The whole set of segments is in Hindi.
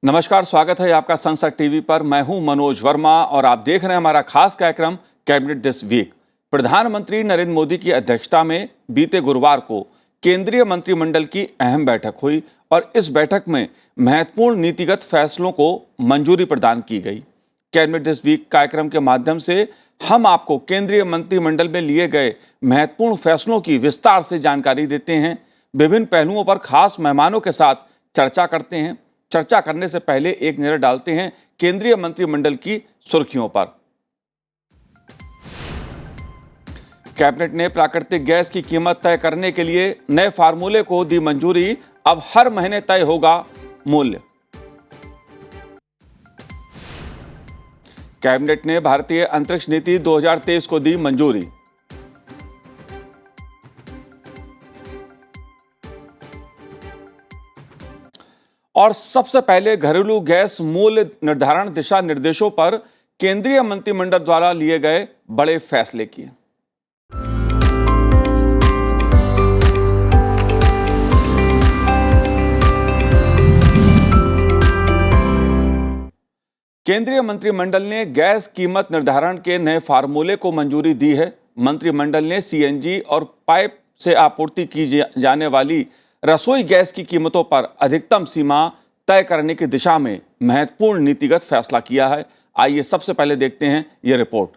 नमस्कार, स्वागत है आपका संसद टीवी पर। मैं हूं मनोज वर्मा और आप देख रहे हैं हमारा खास कार्यक्रम कैबिनेट दिस वीक। प्रधानमंत्री नरेंद्र मोदी की अध्यक्षता में बीते गुरुवार को केंद्रीय मंत्रिमंडल की अहम बैठक हुई और इस बैठक में महत्वपूर्ण नीतिगत फैसलों को मंजूरी प्रदान की गई। कैबिनेट दिस वीक कार्यक्रम के माध्यम से हम आपको केंद्रीय मंत्रिमंडल में लिए गए महत्वपूर्ण फैसलों की विस्तार से जानकारी देते हैं, विभिन्न पहलुओं पर खास मेहमानों के साथ चर्चा करते हैं। चर्चा करने से पहले एक नजर डालते हैं केंद्रीय मंत्रिमंडल की सुर्खियों पर। कैबिनेट ने प्राकृतिक गैस की कीमत तय करने के लिए नए फार्मूले को दी मंजूरी। अब हर महीने तय होगा मूल्य। कैबिनेट ने भारतीय अंतरिक्ष नीति 2023 को दी मंजूरी। और सबसे पहले घरेलू गैस मूल्य निर्धारण दिशा निर्देशों पर केंद्रीय मंत्रिमंडल द्वारा लिए गए बड़े फैसले किए। केंद्रीय मंत्रिमंडल ने गैस कीमत निर्धारण के नए फार्मूले को मंजूरी दी है। मंत्रिमंडल ने सीएनजी और पाइप से आपूर्ति की जाने वाली रसोई गैस की कीमतों पर अधिकतम सीमा तय करने की दिशा में महत्वपूर्ण नीतिगत फैसला किया है। आइए सबसे पहले देखते हैं ये रिपोर्ट।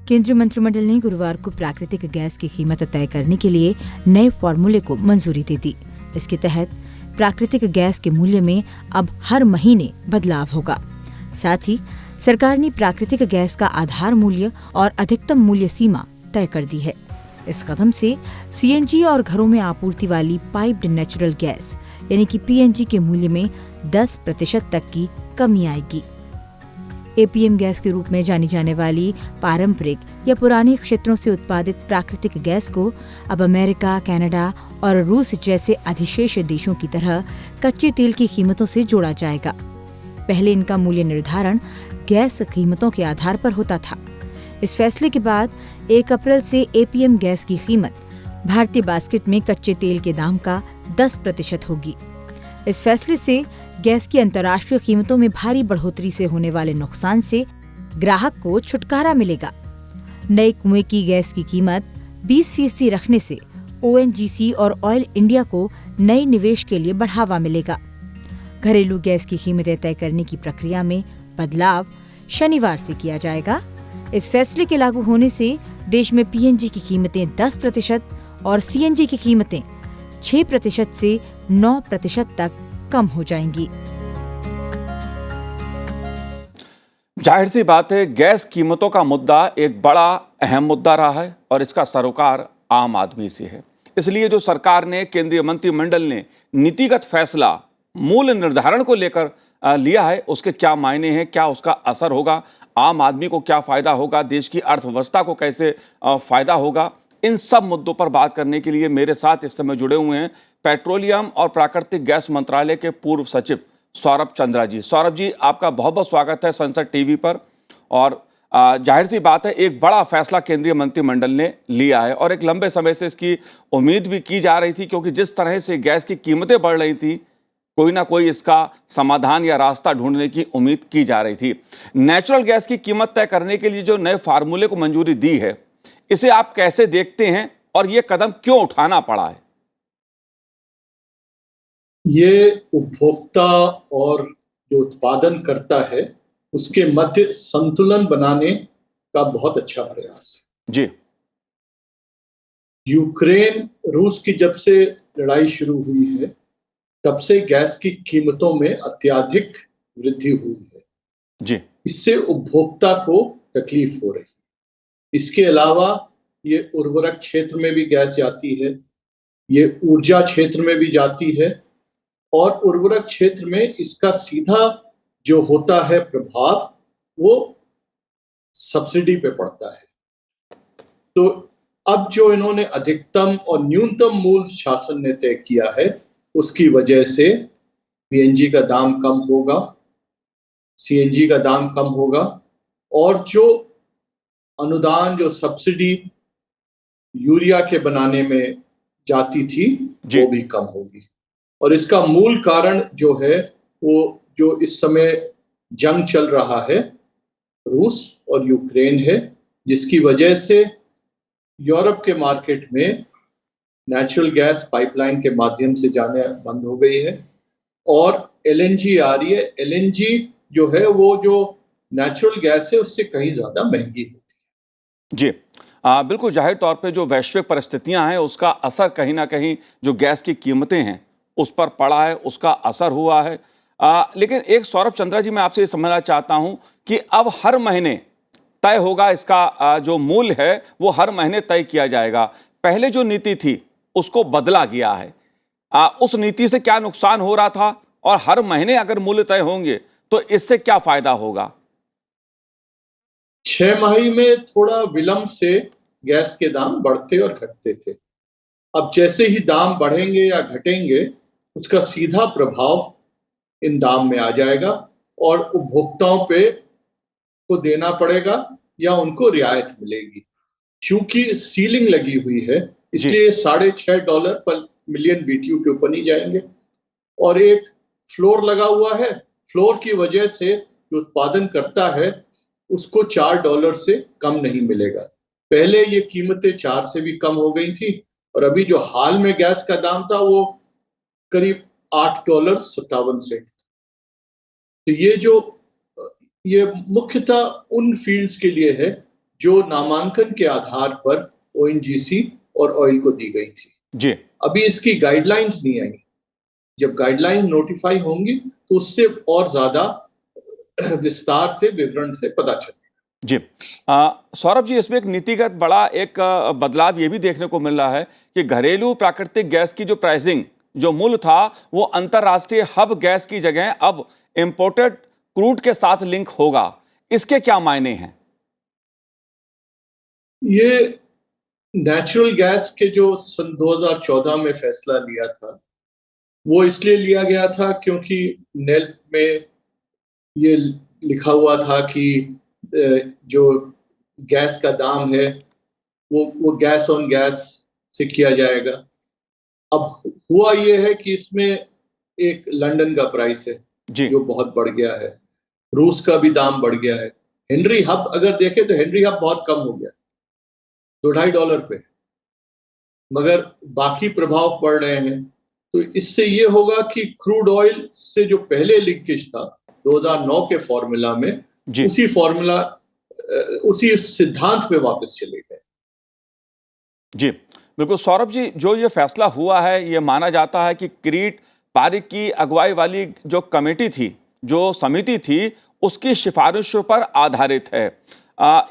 केंद्रीय मंत्रिमंडल ने गुरुवार को प्राकृतिक गैस की कीमत तय करने के लिए नए फॉर्मूले को मंजूरी दे दी। इसके तहत प्राकृतिक गैस के मूल्य में अब हर महीने बदलाव होगा। साथ ही सरकार ने प्राकृतिक गैस का आधार मूल्य और अधिकतम मूल्य सीमा तय कर दी है। इस कदम से सीएनजी और घरों में आपूर्ति वाली पाइप्ड नेचुरल गैस यानी कि पीएनजी के मूल्य में 10% तक की कमी आएगी। एपीएम गैस के रूप में जानी जाने वाली पारंपरिक या पुराने क्षेत्रों से उत्पादित प्राकृतिक गैस को अब अमेरिका, कनाडा और रूस जैसे अधिशेष देशों की तरह कच्चे तेल की कीमतों से जोड़ा जाएगा। पहले इनका मूल्य निर्धारण गैस कीमतों के आधार पर होता था। इस फैसले के बाद 1 अप्रैल से एपीएम गैस की कीमत भारतीय बास्केट में कच्चे तेल के दाम का 10% होगी। इस फैसले से गैस की अंतर्राष्ट्रीय कीमतों में भारी बढ़ोतरी से होने वाले नुकसान से ग्राहक को छुटकारा मिलेगा। नए कुएं की गैस की कीमत 20% रखने से ओएनजीसी और ऑयल इंडिया को नए निवेश के लिए बढ़ावा मिलेगा। घरेलू गैस की कीमतें तय करने की प्रक्रिया में बदलाव शनिवार से किया जाएगा। इस फैसले के लागू होने से देश में पीएनजी की कीमतें 10% और सीएनजी की कीमतें 6% से 9% तक कम हो जाएंगी। जाहिर सी बात है, गैस कीमतों का मुद्दा एक बड़ा अहम मुद्दा रहा है और इसका सरोकार आम आदमी से है। इसलिए जो सरकार ने, केंद्रीय मंत्रिमंडल ने नीतिगत फैसला मूल्य निर्धारण को लेकर लिया है, उसके क्या मायने हैं, क्या उसका असर होगा, आम आदमी को क्या फायदा होगा, देश की अर्थव्यवस्था को कैसे फायदा होगा, इन सब मुद्दों पर बात करने के लिए मेरे साथ इस समय जुड़े हुए हैं पेट्रोलियम और प्राकृतिक गैस मंत्रालय के पूर्व सचिव सौरभ चंद्रा जी। सौरभ जी, आपका बहुत बहुत स्वागत है संसद टीवी पर। और जाहिर सी बात है, एक बड़ा फैसला केंद्रीय मंत्रिमंडल ने लिया है और एक लंबे समय से इसकी उम्मीद भी की जा रही थी, क्योंकि जिस तरह से गैस की कीमतें बढ़ रही थी, कोई ना कोई इसका समाधान या रास्ता ढूंढने की उम्मीद की जा रही थी। नेचुरल गैस की कीमत तय करने के लिए जो नए फार्मूले को मंजूरी दी है, इसे आप कैसे देखते हैं और ये कदम क्यों उठाना पड़ा है? ये उपभोक्ता और जो उत्पादन करता है उसके मध्य संतुलन बनाने का बहुत अच्छा प्रयास है जी। यूक्रेन रूस की जब से लड़ाई शुरू हुई है, तब से गैस की कीमतों में अत्यधिक वृद्धि हुई है जी। इससे उपभोक्ता को तकलीफ हो रही है। इसके अलावा ये उर्वरक क्षेत्र में भी गैस जाती है, ये ऊर्जा क्षेत्र में भी जाती है और उर्वरक क्षेत्र में इसका सीधा जो होता है प्रभाव वो सब्सिडी पे पड़ता है। तो अब जो इन्होंने अधिकतम और न्यूनतम मूल्य शासन ने तय किया है, उसकी वजह से पीएनजी का दाम कम होगा, सीएनजी का दाम कम होगा और जो अनुदान, जो सब्सिडी यूरिया के बनाने में जाती थी, वो भी कम होगी। और इसका मूल कारण जो है वो जो इस समय जंग चल रहा है रूस और यूक्रेन है, जिसकी वजह से यूरोप के मार्केट में नेचुरल गैस पाइपलाइन के माध्यम से जाने बंद हो गई है और एलएनजी आ रही है। एलएनजी जो है वो जो नेचुरल गैस है उससे कहीं ज्यादा महंगी है। जी बिल्कुल, जाहिर तौर पे जो वैश्विक परिस्थितियां हैं उसका असर कहीं ना कहीं जो गैस की कीमतें हैं उस पर पड़ा है, उसका असर हुआ है। लेकिन एक सौरभ चंद्रा जी, मैं आपसे ये समझना चाहता हूं कि अब हर महीने तय होगा इसका जो मूल्य है वो हर महीने तय किया जाएगा। पहले जो नीति थी उसको बदला गया है। उस नीति से क्या नुकसान हो रहा था और हर महीने अगर मूल्य तय होंगे तो इससे क्या फायदा होगा? 6 माही में थोड़ा विलंब से गैस के दाम बढ़ते और घटते थे। अब जैसे ही दाम बढ़ेंगे या घटेंगे उसका सीधा प्रभाव इन दाम में आ जाएगा और उपभोक्ताओं पे को देना पड़ेगा या उनको रियायत मिलेगी। चूंकि सीलिंग लगी हुई है जी इसलिए $6.5 पर मिलियन BTU के ऊपर नहीं जाएंगे और एक फ्लोर लगा हुआ है। फ्लोर की वजह से जो उत्पादन करता है उसको $4 से कम नहीं मिलेगा। पहले ये कीमतें 4 से भी कम हो गई थी और अभी जो हाल में गैस का दाम था वो करीब $8.57। तो ये मुख्यतः उन फील्ड्स के लिए है जो नामांकन के आधार पर ONGC और ऑयल को दी गई थी। जी अभी इसकी गाइडलाइंस नहीं आई। जब गाइडलाइन नोटिफाई होंगी तो उससे और ज्यादा विस्तार से विवरण से पता चलेगा। जी सौरभ जी, इसमें एक नीतिगत बड़ा एक बदलाव ये भी देखने को मिल रहा है कि घरेलू प्राकृतिक गैस की जो प्राइसिंग जो मूल्य था वो अंतर्राष्ट्रीय हब गैस की जगह अब इंपोर्टेड क्रूड के साथ लिंक होगा। इसके क्या मायने हैं? ये नेचुरल गैस के जो सन 2014 में फैसला लिया था वो इसलिए लिया गया था क्योंकि नेल्प में ये लिखा हुआ था कि जो गैस का दाम है वो गैस ऑन गैस से किया जाएगा। अब हुआ ये है कि इसमें एक लंदन का प्राइस है जी जो बहुत बढ़ गया है, रूस का भी दाम बढ़ गया है। हेनरी हब अगर देखें तो हेनरी हब बहुत कम हो गया, $2.5 पे, मगर बाकी प्रभाव पड़ रहे हैं। तो इससे ये होगा कि क्रूड ऑयल से जो पहले लिंकेज था 2009 के फॉर्मूला में, जी उसी सिद्धांत पे वापस चले गए। जी बिल्कुल सौरभ जी, जो ये फैसला हुआ है ये माना जाता है कि किरीट पारिक की अगुवाई वाली जो कमेटी थी, जो समिति थी, उसकी सिफारिशों पर आधारित है।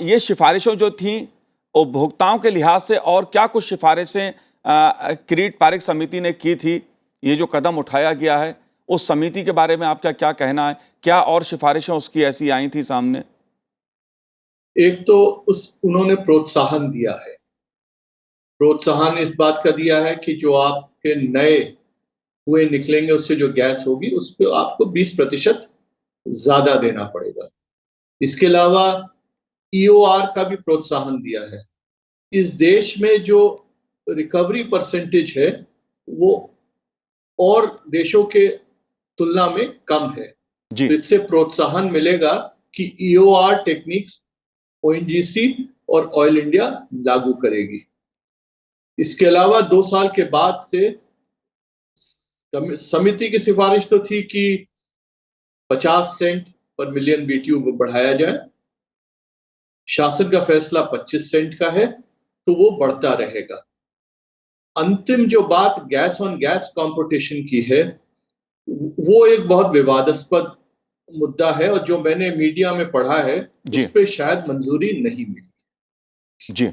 ये सिफारिशें जो थीं उपभोक्ताओं के लिहाज से और क्या कुछ सिफारिशें किरीट पारिक समिति ने की थी? ये जो कदम उठाया गया है उस समिति के बारे में आपका क्या कहना है? क्या और सिफारिशें उसकी ऐसी आई थी सामने? एक तो उन्होंने प्रोत्साहन दिया है। प्रोत्साहन इस बात का दिया है कि जो आपके नए कुएं निकलेंगे उससे जो गैस होगी उस पर आपको 20% ज्यादा देना पड़ेगा। इसके अलावा EOR का भी प्रोत्साहन दिया है। इस देश में जो रिकवरी परसेंटेज है वो और देशों के तुलना में कम है, जी तो इससे प्रोत्साहन मिलेगा कि EOR टेक्निक्स ONGC और ऑयल इंडिया लागू करेगी। इसके अलावा 2 साल के बाद से समिति की सिफारिश तो थी कि 50 सेंट पर मिलियन BTU को बढ़ाया जाए। शासन का फैसला 25 सेंट का है तो वो बढ़ता रहेगा। अंतिम जो बात गैस ऑन गैस कंपटीशन की है वो एक बहुत विवादास्पद मुद्दा है और जो मैंने मीडिया में पढ़ा है उस पे शायद मंजूरी नहीं मिली। जी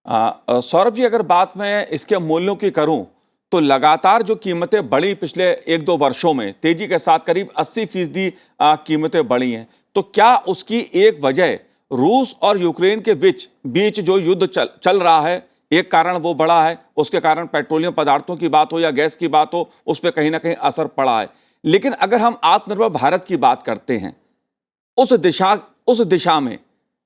सौरभ जी, अगर बात मैं इसके मूल्यों की करूं तो लगातार जो कीमतें बढ़ी पिछले 1-2 वर्षों में तेजी के साथ करीब 80% कीमतें बढ़ी हैं। तो क्या उसकी एक वजह रूस और यूक्रेन के बीच जो युद्ध चल रहा है, एक कारण वो बढ़ा है, उसके कारण पेट्रोलियम पदार्थों की बात हो या गैस की बात हो, उस पर कहीं ना कहीं असर पड़ा है। लेकिन अगर हम आत्मनिर्भर भारत की बात करते हैं, उस दिशा में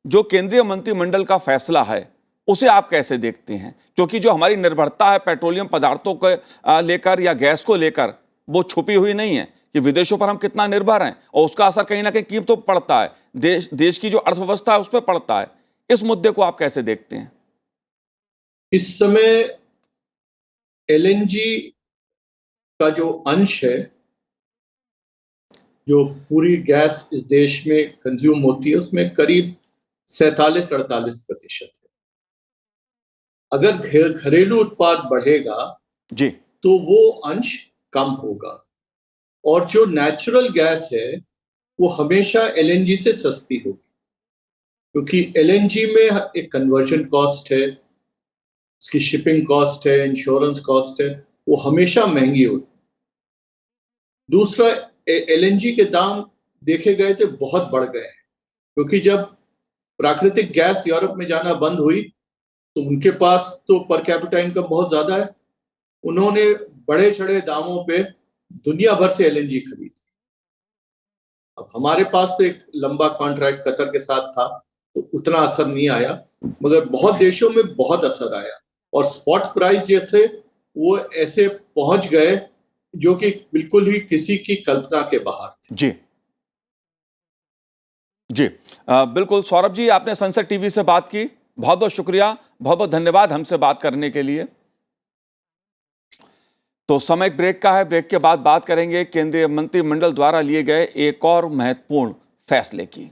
जो केंद्रीय मंत्रिमंडल का फैसला है उसे आप कैसे देखते हैं? क्योंकि जो हमारी निर्भरता है पेट्रोलियम पदार्थों को लेकर या गैस को लेकर, वो छुपी हुई नहीं है कि विदेशों पर हम कितना निर्भर हैं और उसका असर कहीं ना कहीं कीमतों पर पड़ता है, देश की जो अर्थव्यवस्था है उस पर पड़ता है। इस मुद्दे को आप कैसे देखते हैं? इस समय एलएनजी का जो अंश है, जो पूरी गैस इस देश में कंज्यूम होती है, उसमें करीब 47-48% है। अगर घरेलू उत्पाद बढ़ेगा जी तो वो अंश कम होगा, और जो नेचुरल गैस है वो हमेशा एलएनजी से सस्ती होगी, क्योंकि एलएनजी में एक कन्वर्जन कॉस्ट है, उसकी शिपिंग कॉस्ट है, इंश्योरेंस कॉस्ट है, वो हमेशा महंगी होती है। दूसरा, एलएनजी के दाम देखे गए थे बहुत बढ़ गए हैं, क्योंकि जब प्राकृतिक गैस यूरोप में जाना बंद हुई तो उनके पास तो पर कैपिटा इनकम बहुत ज्यादा है, उन्होंने बड़े चढ़े दामों पे दुनिया भर से एलएनजी खरीदी। अब हमारे पास तो एक लंबा कॉन्ट्रैक्ट कतर के साथ था तो उतना असर नहीं आया, मगर बहुत देशों में बहुत असर आया, और स्पॉट प्राइस जो थे वो ऐसे पहुंच गए जो कि बिल्कुल ही किसी की कल्पना के बाहर थे। जी जी बिल्कुल सौरभ जी, आपने संसद टीवी से बात की, बहुत बहुत शुक्रिया, बहुत बहुत धन्यवाद हमसे बात करने के लिए। तो समय ब्रेक का है, ब्रेक के बाद बात करेंगे केंद्रीय मंत्रिमंडल द्वारा लिए गए एक और महत्वपूर्ण फैसले की।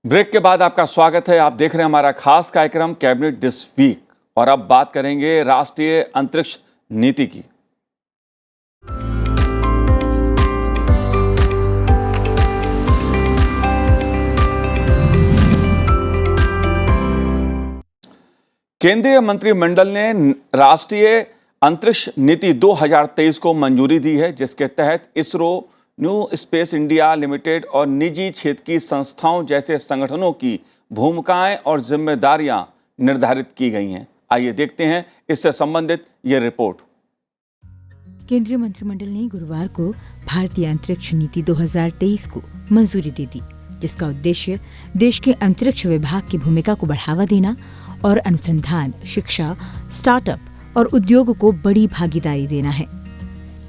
ब्रेक के बाद आपका स्वागत है। आप देख रहे हैं हमारा खास कार्यक्रम कैबिनेट दिस वीक, और अब बात करेंगे राष्ट्रीय अंतरिक्ष नीति की। केंद्रीय मंत्रिमंडल ने राष्ट्रीय अंतरिक्ष नीति 2023 को मंजूरी दी है, जिसके तहत ISRO, new space India limited और निजी क्षेत्र की संस्थाओं जैसे संगठनों की भूमिकाएं और जिम्मेदारियां निर्धारित की गई हैं। आइए देखते हैं इससे संबंधित ये रिपोर्ट। केंद्रीय मंत्रिमंडल ने गुरुवार को भारतीय अंतरिक्ष नीति 2023 को मंजूरी दे दी, जिसका उद्देश्य देश के अंतरिक्ष विभाग की भूमिका को बढ़ावा देना और अनुसंधान, शिक्षा, स्टार्टअप और उद्योग को बड़ी भागीदारी देना है।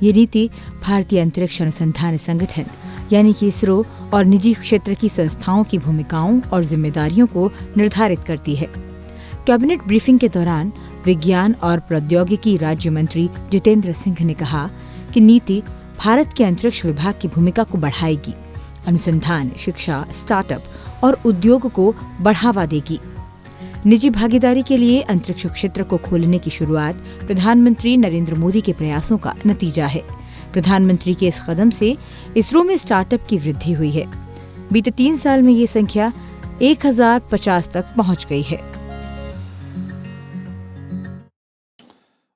ये नीति भारतीय अंतरिक्ष अनुसंधान संगठन यानी कि इसरो और निजी क्षेत्र की संस्थाओं की भूमिकाओं और जिम्मेदारियों को निर्धारित करती है। कैबिनेट ब्रीफिंग के दौरान विज्ञान और प्रौद्योगिकी राज्य मंत्री जितेंद्र सिंह ने कहा कि नीति भारत के अंतरिक्ष विभाग की भूमिका को बढ़ाएगी, अनुसंधान, शिक्षा, स्टार्टअप और उद्योग को बढ़ावा देगी। निजी भागीदारी के लिए अंतरिक्ष क्षेत्र को खोलने की शुरुआत प्रधानमंत्री नरेंद्र मोदी के प्रयासों का नतीजा है। प्रधानमंत्री के इस कदम से इसरो में स्टार्टअप की वृद्धि हुई है। बीते 3 साल में ये संख्या 1050 तक पहुंच गई है।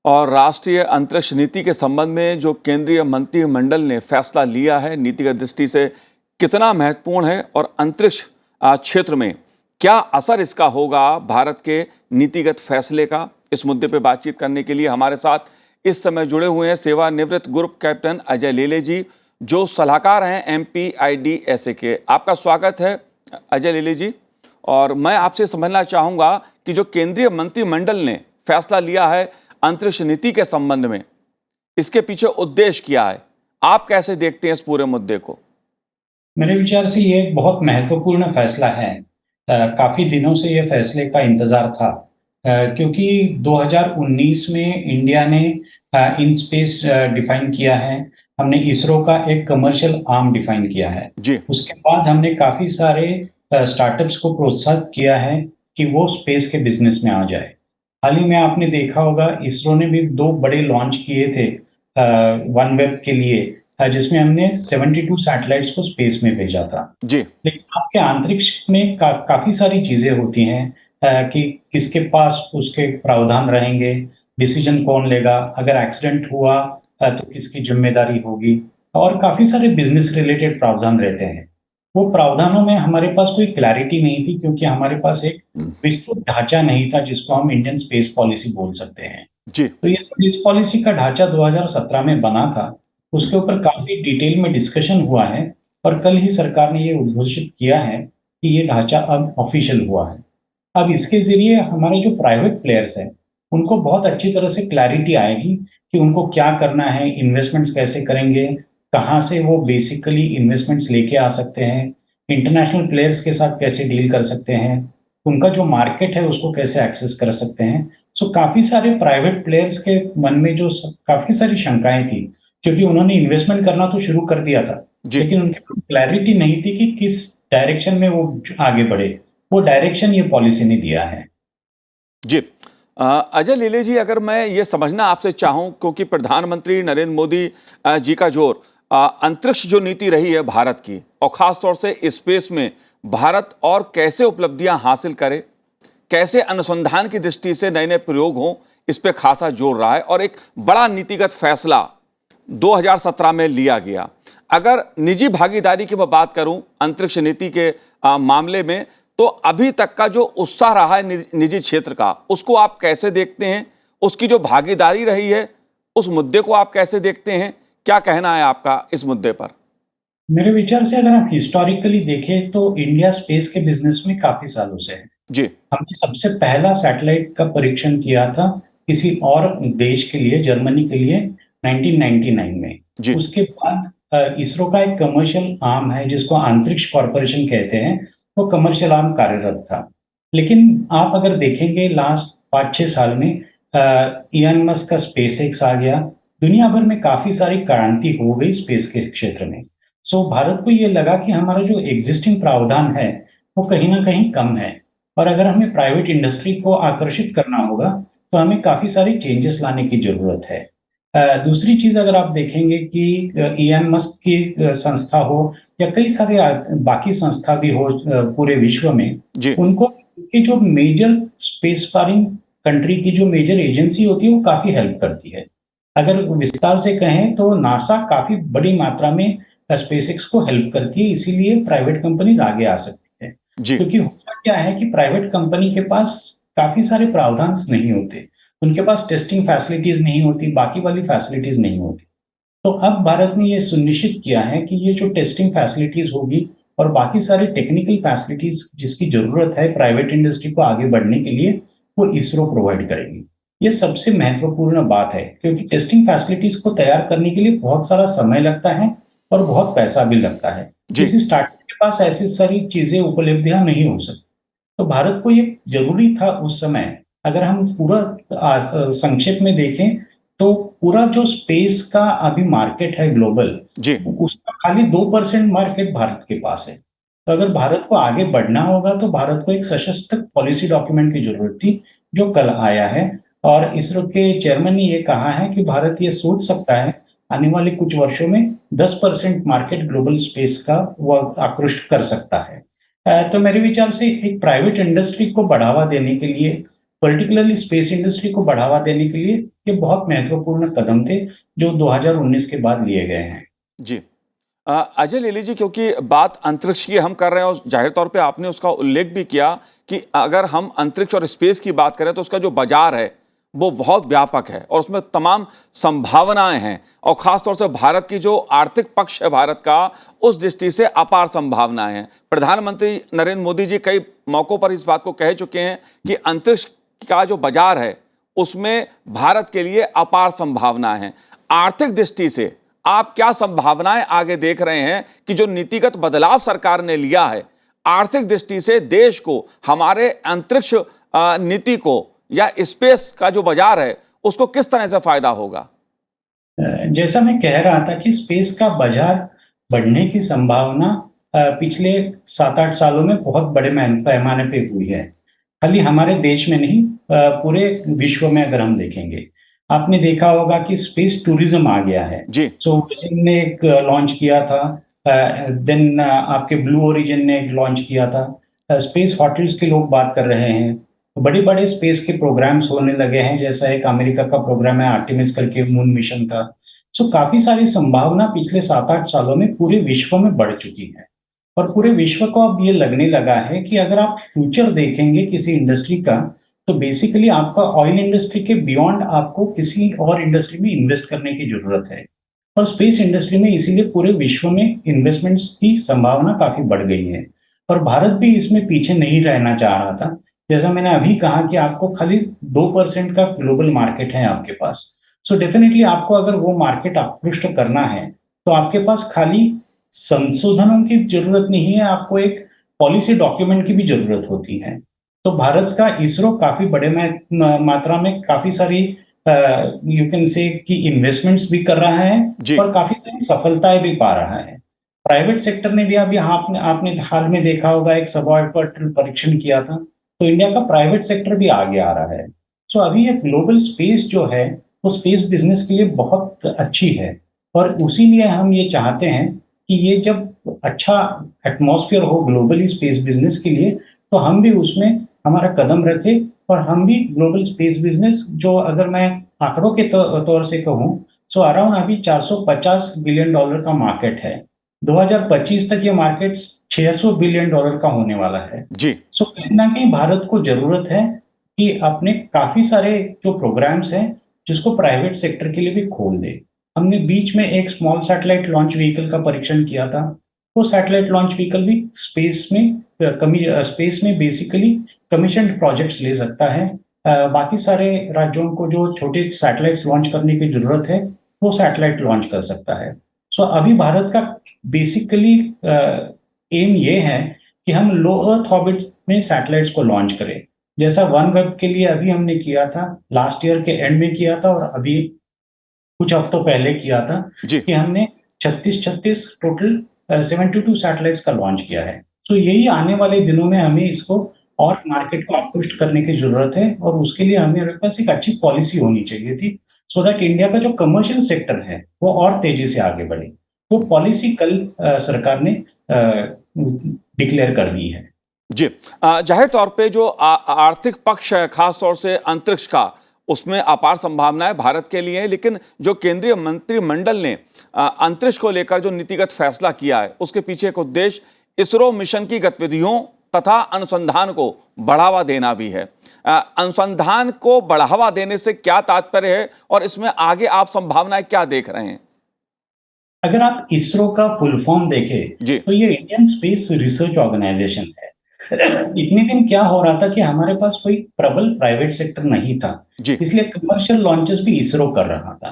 और राष्ट्रीय अंतरिक्ष नीति के संबंध में जो केंद्रीय मंत्रिमंडल ने फैसला लिया है, नीतिगत दृष्टि से कितना महत्वपूर्ण है और अंतरिक्ष क्षेत्र में क्या असर इसका होगा भारत के नीतिगत फैसले का, इस मुद्दे पर बातचीत करने के लिए हमारे साथ इस समय जुड़े हुए हैं सेवानिवृत्त ग्रुप कैप्टन अजय लेले जी, जो सलाहकार हैं MPIDSA के। आपका स्वागत है अजय लेले जी। और मैं आपसे समझना चाहूँगा कि जो केंद्रीय मंत्रिमंडल ने फैसला लिया है अंतरिक्ष नीति के संबंध में, इसके पीछे उद्देश्य क्या है, आप कैसे देखते हैं इस पूरे मुद्दे को? मेरे विचार से ये एक बहुत महत्वपूर्ण फैसला है। काफी दिनों से ये फैसले का इंतजार था, क्योंकि 2019 में इंडिया ने इन स्पेस डिफाइन किया है, हमने इसरो का एक कमर्शियल आर्म डिफाइन किया है जी। उसके बाद हमने काफी सारे स्टार्टअप्स को प्रोत्साहित किया है कि वो स्पेस के बिजनेस में आ जाए। हाल ही में आपने देखा होगा इसरो ने भी 2 बड़े लॉन्च किए थे वन वेब के लिए जिसमें हमने 72 सैटेलाइट्स को स्पेस में भेजा था। जी। लेकिन आपके अंतरिक्ष में काफी सारी चीजें होती हैं कि किसके पास उसके प्रावधान रहेंगे, डिसीजन कौन लेगा, अगर एक्सीडेंट हुआ तो किसकी जिम्मेदारी होगी, और काफी सारे बिजनेस रिलेटेड प्रावधान रहते हैं। वो प्रावधानों में हमारे पास कोई क्लैरिटी नहीं थी, क्योंकि हमारे पास एक विस्तृत ढांचा नहीं था जिसको हम इंडियन स्पेस पॉलिसी बोल सकते हैं। जी। तो ये स्पेस पॉलिसी का ढांचा 2017 में बना था, उसके ऊपर काफी डिटेल में डिस्कशन हुआ है, और कल ही सरकार ने ये उद्घोषित किया है कि ये ढांचा अब ऑफिशियल हुआ है। अब इसके ज़रिए हमारे जो प्राइवेट प्लेयर्स हैं, उनको बहुत अच्छी तरह से क्लैरिटी आएगी कि उनको क्या करना है, इन्वेस्टमेंट्स कैसे करेंगे, कहाँ से वो बेसिकली इन्वेस्टमेंट्स लेके आ सकते हैं, इंटरनेशनल प्लेयर्स के साथ कैसे डील कर सकते हैं, उनका जो मार्केट है उसको कैसे एक्सेस कर सकते हैं। सो काफ़ी सारे प्राइवेट प्लेयर्स के मन में जो काफ़ी सारी शंकाएं थी, क्योंकि उन्होंने इन्वेस्टमेंट करना तो शुरू कर दिया था, जी। लेकिन उनके पास क्लैरिटी नहीं थी कि किस डायरेक्शन में वो आगे बढ़े। वो डायरेक्शन ये पॉलिसी ने दिया है। जी। अजय लीले जी, अगर मैं ये समझना आपसे चाहूं, क्योंकि प्रधानमंत्री नरेंद्र मोदी जी का जोर अंतरिक्ष जो नीति रही है भारत की, और ख़ास तौर से स्पेस में भारत और कैसे उपलब्धियां हासिल करे, कैसे अनुसंधान की दृष्टि से नए नए प्रयोग हों, इस पे खासा जोर रहा है, और एक बड़ा नीतिगत फैसला 2017 में लिया गया। अगर निजी भागीदारी की मैं बात करूं अंतरिक्ष नीति के मामले में, तो अभी तक का जो उत्साह रहा है निजी क्षेत्र का, उसको आप कैसे देखते हैं? उसकी जो भागीदारी रही है, उस मुद्दे को आप कैसे देखते हैं? क्या कहना है आपका इस मुद्दे पर? मेरे विचार से अगर हम हिस्टोरिकली देखें तो इंडिया स्पेस के बिजनेस में काफी सालों से है। जी। हमने सबसे पहला सैटेलाइट का परीक्षण किया था किसी और देश के लिए, जर्मनी के लिए, 1999 में। जी। उसके बाद इसरो का एक कमर्शियल आर्म है जिसको अंतरिक्ष कॉरपोरेशन कहते हैं, वो कमर्शियल आर्म कार्यरत था। लेकिन आप अगर देखेंगे लास्ट 5-6 साल में इलन मस्क का स्पेसएक्स आ गया, दुनिया भर में काफी सारी क्रांति हो गई स्पेस के क्षेत्र में। सो भारत को ये लगा कि हमारा जो एग्जिस्टिंग प्रावधान है वो कहीं ना कहीं कम है, और अगर हमें प्राइवेट इंडस्ट्री को आकर्षित करना होगा तो हमें काफी सारी चेंजेस लाने की जरूरत है। दूसरी चीज अगर आप देखेंगे कि इलन मस्क की संस्था हो या कई सारे बाकी संस्था भी हो पूरे विश्व में, जी। उनको की जो मेजर स्पेस फारिंग कंट्री की जो मेजर एजेंसी होती है वो काफी हेल्प करती है। अगर विस्तार से कहें तो नासा काफी बड़ी मात्रा में स्पेसएक्स को हेल्प करती है, इसीलिए प्राइवेट कंपनीज आगे आ सकती है। जी। क्योंकि होता क्या है कि प्राइवेट कंपनी के पास काफी सारे प्रावधान नहीं होते, उनके पास टेस्टिंग फैसिलिटीज नहीं होती, बाकी वाली फैसिलिटीज नहीं होती। तो अब भारत ने ये सुनिश्चित किया है कि ये जो टेस्टिंग फैसिलिटीज होगी और बाकी सारी टेक्निकल फैसिलिटीज जिसकी जरूरत है प्राइवेट इंडस्ट्री को आगे बढ़ने के लिए, वो इसरो प्रोवाइड करेगी। ये सबसे महत्वपूर्ण बात है, क्योंकि टेस्टिंग फैसिलिटीज को तैयार करने के लिए बहुत सारा समय लगता है और बहुत पैसा भी लगता है। जी। किसी स्टार्टअप के पास ऐसी सारी चीजें उपलब्धियां नहीं हो सकती। तो भारत को ये जरूरी था उस समय। अगर हम पूरा संक्षेप में देखें तो पूरा जो स्पेस का अभी मार्केट है ग्लोबल, जी। उसका खाली 2% मार्केट भारत के पास है। तो अगर भारत को आगे बढ़ना होगा तो भारत को एक सशक्त पॉलिसी डॉक्यूमेंट की जरूरत थी, जो कल आया है। और इसरो के चेयरमैन ने ये कहा है कि भारत ये सोच सकता है आने वाले कुछ वर्षों में 10% मार्केट ग्लोबल स्पेस का वो आकृष्ट कर सकता है। तो मेरे विचार से एक प्राइवेट इंडस्ट्री को बढ़ावा देने के लिए, पर्टिकुलरली स्पेस इंडस्ट्री को बढ़ावा देने के लिए ये बहुत महत्वपूर्ण कदम थे जो 2019 के बाद लिए गए हैं। जी। अजय लीली जी, क्योंकि बात अंतरिक्ष की हम कर रहे हैं और जाहिर तौर पे आपने उसका उल्लेख भी किया कि अगर हम अंतरिक्ष और स्पेस की बात करें तो उसका जो बाजार है वो बहुत व्यापक है और उसमें तमाम संभावनाएं हैं, और ख़ास तौर से भारत की जो आर्थिक पक्ष है भारत का, उस दृष्टि से अपार संभावनाएं हैं। प्रधानमंत्री नरेंद्र मोदी जी कई मौक़ों पर इस बात को कह चुके हैं कि अंतरिक्ष का जो बाजार है उसमें भारत के लिए अपार संभावनाएं हैं। आर्थिक दृष्टि से आप क्या संभावनाएं आगे देख रहे हैं कि जो नीतिगत बदलाव सरकार ने लिया है, आर्थिक दृष्टि से देश को, हमारे अंतरिक्ष नीति को या स्पेस का जो बाजार है उसको किस तरह से फायदा होगा? जैसा मैं कह रहा था कि स्पेस का बाजार बढ़ने की संभावना पिछले 7-8 सालों में बहुत बड़े पैमाने पे हुई है। खाली हमारे देश में नहीं, पूरे विश्व में अगर हम देखेंगे आपने देखा होगा कि स्पेस टूरिज्म आ गया है। जी। सो विजन ने एक लॉन्च किया था, देन आपके ब्लू ओरिजिन ने एक लॉन्च किया था। स्पेस होटल्स के लोग बात कर रहे हैं, बड़े बड़े स्पेस के प्रोग्राम्स होने लगे हैं, जैसा एक अमेरिका का प्रोग्राम है आर्टेमिस करके मून मिशन का। सो काफी सारी संभावना पिछले 7-8 सालों में पूरे विश्व में बढ़ चुकी है, और पूरे विश्व को अब ये लगने लगा है कि अगर आप फ्यूचर देखेंगे किसी इंडस्ट्री का, तो बेसिकली आपका ऑयल इंडस्ट्री के बियॉन्ड आपको किसी और इंडस्ट्री में इन्वेस्ट करने की जरूरत है। और स्पेस इंडस्ट्री में इसीलिए पूरे विश्व में इन्वेस्टमेंट्स की संभावना काफी बढ़ गई है, और भारत भी इसमें पीछे नहीं रहना चाह रहा था। जैसा मैंने अभी कहा कि आपको खाली 2% का ग्लोबल मार्केट है आपके पास। सो डेफिनेटली आपको अगर वो मार्केट आकृष्ट करना है, तो आपके पास खाली संशोधनों की जरूरत नहीं है, आपको एक पॉलिसी डॉक्यूमेंट की भी जरूरत होती है। तो भारत का इसरो काफी बड़े मात्रा में काफी सारी यू कैन से कि इन्वेस्टमेंट्स भी कर रहा है, जी। और काफी सारी सफलताएं भी पा रहा है। प्राइवेट सेक्टर ने भी अभी आपने आपने हाल में देखा होगा, एक सबाऑर्बिटल परीक्षण किया था, तो इंडिया का प्राइवेट सेक्टर भी आगे आ रहा है। सो अभी ये ग्लोबल स्पेस जो है, वो स्पेस बिजनेस के लिए बहुत अच्छी है, और उसी लिए हम ये चाहते हैं कि ये जब अच्छा एटमॉस्फेयर हो ग्लोबली स्पेस बिजनेस के लिए, तो हम भी उसमें हमारा कदम रखें, और हम भी ग्लोबल स्पेस बिजनेस, जो अगर मैं आंकड़ों के तौर से कहूं, सो अराउंड अभी $450 बिलियन का मार्केट है। 2025 तक ये मार्केट $600 बिलियन का होने वाला है। जी। सो कहीं ना कहीं भारत को जरूरत है कि अपने काफी सारे जो प्रोग्राम्स हैं, जिसको प्राइवेट सेक्टर के लिए भी खोल दे। हमने बीच में एक स्मॉल सैटेलाइट लॉन्च व्हीकल का परीक्षण किया था। वो सैटेलाइट लॉन्च व्हीकल भी स्पेस में बेसिकली कमीशन्ड प्रोजेक्ट्स ले सकता है। बाकी सारे राज्यों को जो छोटे सैटेलाइट्स लॉन्च करने की जरूरत है, वो सैटेलाइट लॉन्च कर सकता है। सो अभी भारत का बेसिकली एम ये है कि हम लो अर्थ ऑर्बिट में सैटेलाइट्स को लॉन्च करें, जैसा वन वेब के लिए अभी हमने किया था, लास्ट ईयर के एंड में किया था, और अभी कुछ हफ्तों पहले किया था, जी। कि हमने 36 टोटल 72 सैटेलाइट्स का लॉन्च किया है। सो यही आने वाले दिनों में हमें इसको और मार्केट को आकृष्ट करने की जरूरत है, और उसके लिए हमें पास एक अच्छी पॉलिसी होनी चाहिए थी, सो दैट इंडिया का जो कमर्शियल सेक्टर है वो और तेजी से आगे बढ़े। वो पॉलिसी कल सरकार ने डिक्लेयर कर दी है। जी। जाहिर तौर पे जो आर्थिक पक्ष है, खास तौर से अंतरिक्ष का, उसमें अपार संभावनाएं भारत के लिए हैं, लेकिन जो केंद्रीय मंत्रिमंडल ने अंतरिक्ष को लेकर जो नीतिगत फैसला किया है, उसके पीछे एक उद्देश्य इसरो मिशन की गतिविधियों तथा अनुसंधान को बढ़ावा देना भी है। अनुसंधान को बढ़ावा देने से क्या तात्पर्य है, और इसमें आगे आप संभावनाएं क्या देख रहे हैं? अगर आप इसरो का फुल फॉर्म देखें, जी। तो ये इंडियन स्पेस रिसर्च ऑर्गेनाइजेशन है। इतने दिन क्या हो रहा था कि हमारे पास कोई प्रबल प्राइवेट सेक्टर नहीं था, जी। इसलिए कमर्शियल लॉन्चेस भी इसरो कर रहा था।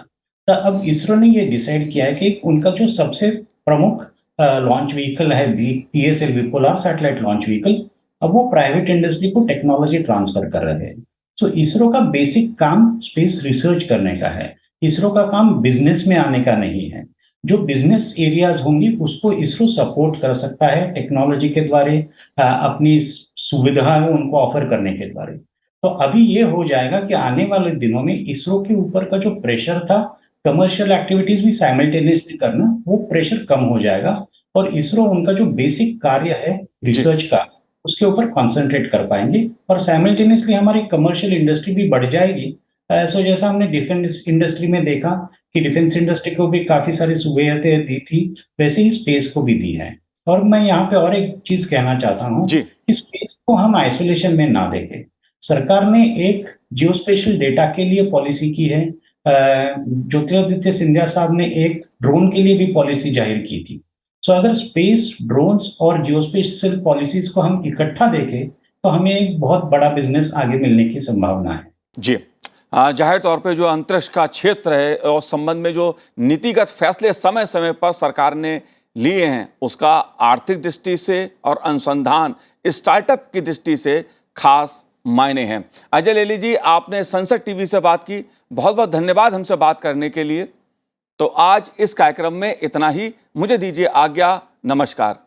तो अब इसरो ने ये डिसाइड किया है कि उनका जो सबसे प्रमुख लॉन्च व्हीकल है, PSLV, polar satellite launch vehicle, अब वो प्राइवेट इंडस्ट्री को टेक्नोलॉजी ट्रांसफर कर रहे हैं। सो इसरो का बेसिक काम स्पेस रिसर्च करने का है, इसरो का काम बिजनेस में आने का नहीं है। जो बिजनेस एरियाज होंगी उसको इसरो सपोर्ट कर सकता है टेक्नोलॉजी के द्वारा, अपनी सुविधाएं उनको ऑफर करने के द्वारा। तो अभी ये हो जाएगा कि आने वाले दिनों में इसरो के ऊपर का जो प्रेशर था कमर्शियल एक्टिविटीज भी साइमल्टेनियसली करना, वो प्रेशर कम हो जाएगा, और इसरो उनका जो बेसिक कार्य है रिसर्च का, उसके ऊपर कॉन्सेंट्रेट कर पाएंगे, और साइमल्टेनियसली हमारी कमर्शियल इंडस्ट्री भी बढ़ जाएगी। सो जैसा हमने डिफेंस इंडस्ट्री में देखा कि डिफेंस इंडस्ट्री को भी काफी सारी सुविधाएं दी थी, वैसे ही स्पेस को भी दी है। और मैं यहाँ पे और एक चीज कहना चाहता हूँ जी। कि स्पेस को हम आइसोलेशन में ना देखें। सरकार ने एक जियोस्पेशियल डेटा के लिए पॉलिसी की है, ज्योतिरादित्य सिंधिया साहब ने एक ड्रोन के लिए भी पॉलिसी जाहिर की थी। सो अगर स्पेस, ड्रोन्स और जियोस्पेशियल पॉलिसीज को हम इकट्ठा देखें, तो हमें एक बहुत बड़ा बिजनेस आगे मिलने की संभावना है। जी। जाहिर तौर पे जो अंतरिक्ष का क्षेत्र है और संबंध में जो नीतिगत फैसले समय समय पर सरकार ने लिए हैं, उसका आर्थिक दृष्टि से और अनुसंधान स्टार्टअप की दृष्टि से खास मायने हैं। अजय लेली जी, आपने संसद टीवी से बात की, बहुत बहुत धन्यवाद हमसे बात करने के लिए। तो आज इस कार्यक्रम में इतना ही, मुझे दीजिए आज्ञा, नमस्कार।